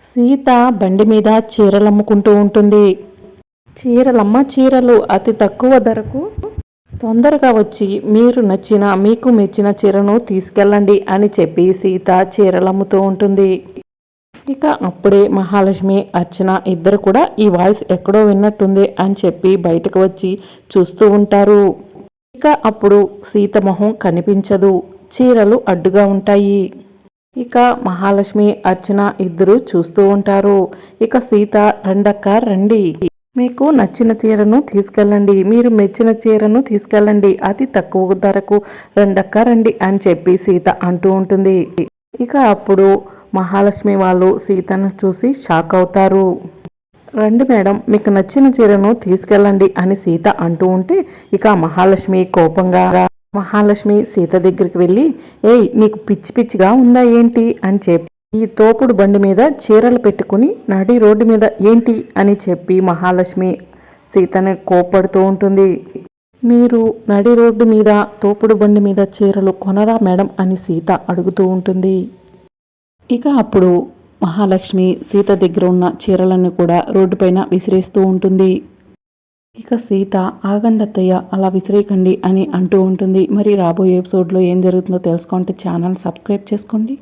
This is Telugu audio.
సీత బండి మీద చీరలు అమ్ముకుంటూ ఉంటుంది. చీరలమ్మ చీరలు అతి తక్కువ ధరకు తొందరగా వచ్చి మీకు మెచ్చిన చీరను తీసుకెళ్ళండి అని చెప్పి సీత చీరలు అమ్ముతూ ఉంటుంది. ఇక అప్పుడే మహాలక్ష్మి అర్చన ఇద్దరు కూడా ఈ వాయిస్ ఎక్కడో విన్నట్టుంది అని చెప్పి బయటకు వచ్చి చూస్తూ ఉంటారు. ఇక అప్పుడు సీత మొహం కనిపించదు, చీరలు అడ్డుగా ఉంటాయి. ఇక మహాలక్ష్మి అర్చన ఇద్దరు చూస్తూ ఉంటారు. ఇక సీత, రండక్క రండి, మీకు నచ్చిన చీరను తీసుకెళ్ళండి, మీరు మెచ్చిన చీరను తీసుకెళ్ళండి, అతి తక్కువ ధరకు రండక్క రండి అని చెప్పి సీత అంటూ ఉంటుంది. ఇక అప్పుడు మహాలక్ష్మి వాళ్ళు సీతను చూసి షాక్ అవుతారు. రండి మేడం, మీకు నచ్చిన చీరను తీసుకెళ్ళండి అని సీత అంటూ ఉంటే ఇక మహాలక్ష్మి కోపంగా మహాలక్ష్మి సీత దగ్గరికి వెళ్ళి, ఏయ్ నీకు పిచ్చి పిచ్చిగా ఉందా ఏంటి అని చెప్పి ఈ తోపుడు బండి మీద చీరలు పెట్టుకుని నడి రోడ్డు మీద ఏంటి అని చెప్పి మహాలక్ష్మి సీతని కోపడుతూ ఉంటుంది. మీరు నడి రోడ్డు మీద తోపుడు బండి మీద చీరలు కొనరా మేడం అని సీత అడుగుతూ ఉంటుంది. ఇక అప్పుడు మహాలక్ష్మి సీత దగ్గర ఉన్న చీరలను కూడా రోడ్డుపైన విసిరేస్తూ ఉంటుంది. ఇక సీత, ఆగండి అత్తయ్య, అలా విసిరేయకండి అని అంటూ ఉంటుంది. మరి రాబోయే ఎపిసోడ్లో ఏం జరుగుతుందో తెలుసుకుంటే ఛానల్ సబ్స్క్రైబ్ చేసుకోండి.